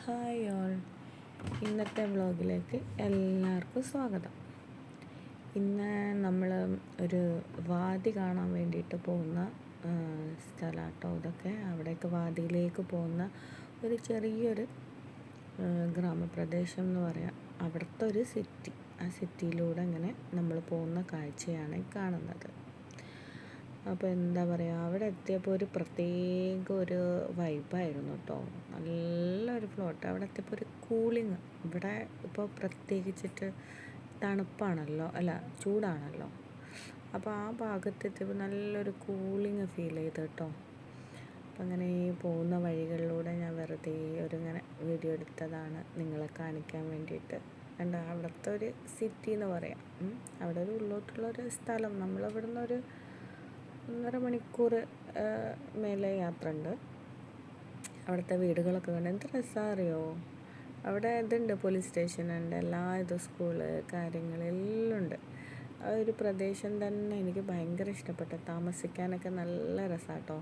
Hi all, ഇന്നത്തെ വ്ളോഗിലേക്ക് എല്ലാവർക്കും സ്വാഗതം. ഇന്ന് നമ്മൾ ഒരു വാദി കാണാൻ വേണ്ടിയിട്ട് പോകുന്ന സ്ഥലമാട്ടോ ഇതൊക്കെ. അവിടേക്ക് വാദിയിലേക്ക് പോകുന്ന ഒരു ചെറിയൊരു ഗ്രാമപ്രദേശം എന്ന് പറയാം. അവിടുത്തെ ഒരു സിറ്റി, ആ സിറ്റിയിലൂടെ ഇങ്ങനെ നമ്മൾ പോകുന്ന കാഴ്ചയാണ് കാണുന്നത്. അപ്പോൾ എന്താ പറയുക, അവിടെ എത്തിയപ്പോൾ ഒരു പ്രത്യേക ഒരു വൈബായിരുന്നു കേട്ടോ. നല്ലൊരു ഫ്ലോട്ട്. അവിടെ എത്തിയപ്പോൾ ഒരു കൂളിങ്. ഇവിടെ ഇപ്പോൾ പ്രത്യേകിച്ചിട്ട് തണുപ്പാണല്ലോ, അല്ല ചൂടാണല്ലോ. അപ്പോൾ ആ ഭാഗത്തെത്തിയപ്പോൾ നല്ലൊരു കൂളിങ് ഫീൽ ചെയ്ത് കേട്ടോ. അപ്പം അങ്ങനെ ഈ പോകുന്ന വഴികളിലൂടെ ഞാൻ വെറുതെ ഇങ്ങനെ വീഡിയോ എടുത്തതാണ് നിങ്ങളെ കാണിക്കാൻ വേണ്ടിയിട്ട്. കണ്ടോ, അവിടുത്തെ ഒരു സിറ്റി എന്ന് പറയാം. അവിടെ ഒരു ഉള്ളോട്ടുള്ളൊരു സ്ഥലം. നമ്മളിവിടെ നിന്നൊരു 1.5 മണിക്കൂർ മേലെ യാത്ര ഉണ്ട്. അവിടുത്തെ വീടുകളൊക്കെ കണ്ട് എന്ത് രസമാണ് അറിയോ. അവിടെ ഇതുണ്ട്, പോലീസ് സ്റ്റേഷനുണ്ട്, എല്ലാ സ്കൂള് കാര്യങ്ങളെല്ലാം ഉണ്ട്. ആ ഒരു പ്രദേശം തന്നെ എനിക്ക് ഭയങ്കര ഇഷ്ടപ്പെട്ടു. താമസിക്കാനൊക്കെ നല്ല രസമാട്ടോ.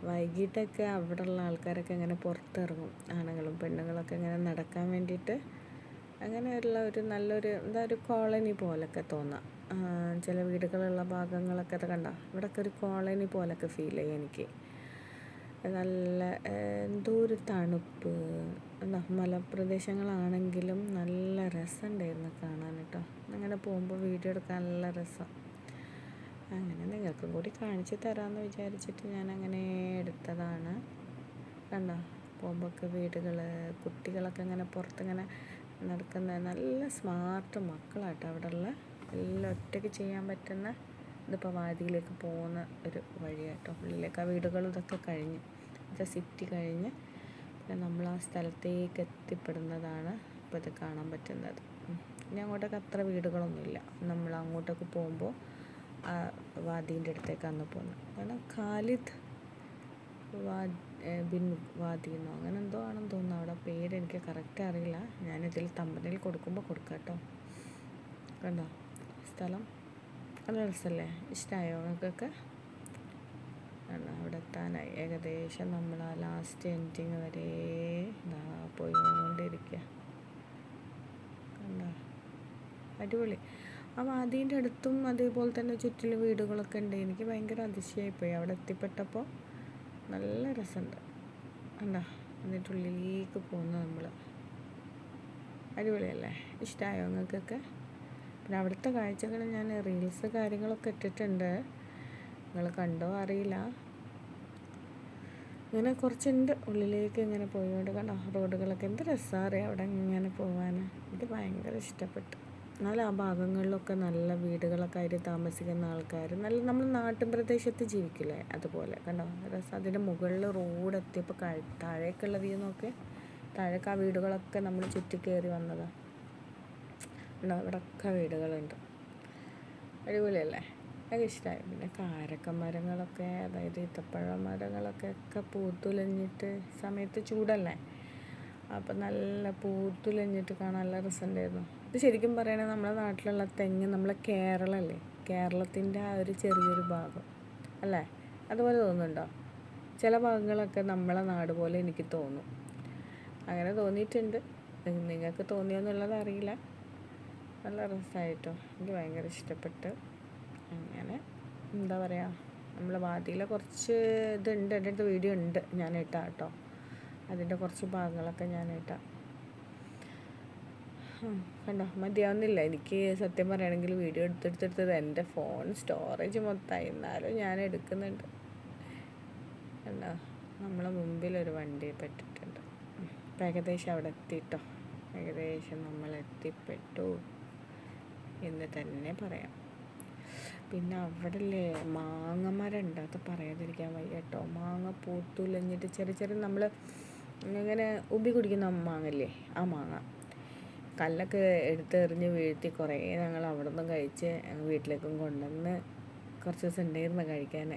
വൈകിട്ടൊക്കെ അവിടെയുള്ള ആൾക്കാരൊക്കെ ഇങ്ങനെ പുറത്തിറങ്ങും, ആണുങ്ങളും പെണ്ണുങ്ങളൊക്കെ ഇങ്ങനെ നടക്കാൻ വേണ്ടിയിട്ട്. അങ്ങനെയുള്ള ഒരു നല്ലൊരു ഒരു കോളനി പോലൊക്കെ തോന്നാം. ചില വീടുകളുള്ള ഭാഗങ്ങളൊക്കെ അത് കണ്ടോ, ഇവിടെയൊക്കെ ഒരു കോളനി പോലൊക്കെ ഫീൽ ചെയ്യും എനിക്ക്. നല്ല എന്തോ ഒരു തണുപ്പ്. മലപ്രദേശങ്ങളാണെങ്കിലും നല്ല രസമുണ്ടായിരുന്നു കാണാൻ കേട്ടോ. അങ്ങനെ പോകുമ്പോൾ വീഡിയോ എടുക്കാൻ നല്ല രസം. അങ്ങനെ നിങ്ങൾക്കും കൂടി കാണിച്ചു തരാമെന്ന് വിചാരിച്ചിട്ട് ഞാൻ അങ്ങനെ എടുത്തതാണ്. കണ്ടോ, പോകുമ്പോഴൊക്കെ വീടുകൾ, കുട്ടികളൊക്കെ ഇങ്ങനെ പുറത്തിങ്ങനെ നടക്കുന്ന നല്ല സ്മാർട്ട് മക്കളാട്ടോ അവിടെ ഉള്ള. എല്ലാം ഒറ്റയ്ക്ക് ചെയ്യാൻ പറ്റുന്ന. ഇതിപ്പോൾ വാദിയിലേക്ക് പോകുന്ന ഒരു വഴിയാട്ടോ. ഉള്ളിലേക്ക് ആ വീടുകളും ഇതൊക്കെ കഴിഞ്ഞ്, സിറ്റി കഴിഞ്ഞ് പിന്നെ നമ്മൾ ആ സ്ഥലത്തേക്ക് എത്തിപ്പെടുന്നതാണ് ഇപ്പോൾ ഇത് കാണാൻ പറ്റുന്നത്. ഇനി അങ്ങോട്ടൊക്കെ അത്ര വീടുകളൊന്നുമില്ല. നമ്മൾ അങ്ങോട്ടൊക്കെ പോകുമ്പോൾ ആ വാദീൻ്റെ അടുത്തേക്കാണ് പോകുന്നത്. കാരണം ഖാലിദ് ബിൻ വാദി എന്നോ അങ്ങനെ എന്തോ ആണെന്ന് തോന്നുന്നു. അവിടെ പേര് എനിക്ക് കറക്റ്റ് അറിയില്ല. ഞാനിതിൽ തമ്പനയിൽ കൊടുക്കുമ്പോൾ കൊടുക്കാം കേട്ടോ. കണ്ടോ സ്ഥലം നല്ല രസമല്ലേ? ഇഷ്ടമായോ നിങ്ങൾക്കൊക്കെ? അവിടെ എത്താനായി. ഏകദേശം നമ്മൾ ആ ലാസ്റ്റ് എൻഡിങ് വരെ പോയിക്കൊണ്ടിരിക്കുക. കണ്ടോ, അടിപൊളി. ആ വാദീൻ്റെ അടുത്തും അതേപോലെ തന്നെ ചുറ്റിലും വീടുകളൊക്കെ ഉണ്ട്. എനിക്ക് ഭയങ്കര അതിശയമായിപ്പോയി അവിടെ എത്തിപ്പെട്ടപ്പോൾ. നല്ല രസമുണ്ട്. കണ്ടോ, എന്നിട്ട് ഉള്ളിലേക്ക് പോകുന്നു നമ്മൾ. അടിപൊളിയല്ലേ? ഇഷ്ടമായോ നിങ്ങൾക്കൊക്കെ? പിന്നെ അവിടുത്തെ കാഴ്ചകൾ ഞാൻ റീൽസ് കാര്യങ്ങളൊക്കെ ഇട്ടിട്ടുണ്ട്, നിങ്ങൾ കണ്ടോ അറിയില്ല. ഇങ്ങനെ കുറച്ചുണ്ട് ഉള്ളിലേക്ക് ഇങ്ങനെ പോയോണ്ട്. കണ്ടോ റോഡുകളൊക്കെ എന്ത് രസമാണ് അറിയാം അവിടെ ഇങ്ങനെ പോകാൻ. എനിക്ക് ഭയങ്കര ഇഷ്ടപ്പെട്ടു. എന്നാൽ ആ ഭാഗങ്ങളിലൊക്കെ നല്ല വീടുകളൊക്കെ ആയിട്ട് താമസിക്കുന്ന ആൾക്കാർ, നല്ല നമ്മൾ നാട്ടിൻ പ്രദേശത്ത് ജീവിക്കില്ലേ അതുപോലെ. കണ്ടോ രസം. അതിൻ്റെ മുകളിൽ റോഡ് എത്തിയപ്പോൾ താഴേക്കുള്ള വ്യൂ നോക്കി. താഴേക്ക് ആ വീടുകളൊക്കെ നമ്മൾ ചുറ്റി കയറി വന്നതാണ്. ഉണ്ടോ, ഇവിടെയൊക്കെ വീടുകളുണ്ട്. അടിപൊളിയല്ലേ? അത് ഇഷ്ടമായി. പിന്നെ കാരക്ക മരങ്ങളൊക്കെ, അതായത് ഈത്തപ്പഴ മരങ്ങളൊക്കെ പൂത്തുലഞ്ഞിട്ട്, സമയത്ത് ചൂടല്ലേ, അപ്പം നല്ല പൂത്തുലഞ്ഞിട്ട് കാണാൻ നല്ല രസമുണ്ടായിരുന്നു. ഇത് ശരിക്കും പറയുകയാണെങ്കിൽ നമ്മുടെ നാട്ടിലുള്ള തെങ്ങ്, നമ്മളെ കേരളമല്ലേ, കേരളത്തിൻ്റെ ആ ഒരു ചെറിയൊരു ഭാഗം അല്ലേ, അതുപോലെ തോന്നുന്നുണ്ടോ? ചില ഭാഗങ്ങളൊക്കെ നമ്മളെ നാട് പോലെ എനിക്ക് തോന്നും. അങ്ങനെ തോന്നിയിട്ടുണ്ട്. നിങ്ങൾക്ക് തോന്നിയോന്നുള്ളത് അറിയില്ല. നല്ല രസമായിട്ടോ, എനിക്ക് ഭയങ്കര ഇഷ്ടപ്പെട്ട്. അങ്ങനെ എന്താ പറയുക, നമ്മൾ വാദിയിലെ കുറച്ച് ഇതുണ്ട്, എൻ്റെ അടുത്ത് വീഡിയോ ഉണ്ട്, ഞാൻ ഇട്ടാം കേട്ടോ. അതിൻ്റെ കുറച്ച് ഭാഗങ്ങളൊക്കെ ഞാൻ ഇട്ടാം. കണ്ടോ, മതിയാവുന്നില്ല എനിക്ക് സത്യം പറയുകയാണെങ്കിൽ. വീഡിയോ എടുത്തെടുത്തെടുത്തത് എൻ്റെ ഫോൺ സ്റ്റോറേജ് മൊത്തമായി, എന്നാലും ഞാൻ എടുക്കുന്നുണ്ട്. കണ്ടോ, നമ്മളെ മുമ്പിലൊരു വണ്ടി പെട്ടിട്ടുണ്ട്. ഇപ്പം ഏകദേശം അവിടെ എത്തിയിട്ടോ. ഏകദേശം നമ്മൾ എത്തിപ്പെട്ടു എന്ന് തന്നെ പറയാം. പിന്നെ അവിടെ അല്ലേ മാങ്ങ ഉണ്ട്, അത് പറയാതിരിക്കാൻ വയ്യ കേട്ടോ. മാങ്ങ പൂത്തുലഞ്ഞിട്ട് ചെറിയ ചെറിയ നമ്മൾ ഇങ്ങനെ ഉബി കുടിക്കുന്ന മാങ്ങല്ലേ, ആ മാങ്ങ കല്ലൊക്കെ എടുത്തെറിഞ്ഞ് വീഴ്ത്തി കുറേ ഞങ്ങൾ അവിടെ നിന്നും കഴിച്ച് വീട്ടിലേക്കും കൊണ്ടുവന്ന്. കുറച്ച് ദിവസം ഉണ്ടായിരുന്നു കഴിക്കാൻ.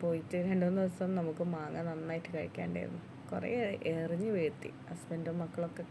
പോയിട്ട് 2-3 ദിവസം നമുക്ക് മാങ്ങ നന്നായിട്ട് കഴിക്കാണ്ടായിരുന്നു. കുറേ എറിഞ്ഞ് വീഴ്ത്തി. ഹസ്ബൻഡും മക്കളൊക്കെ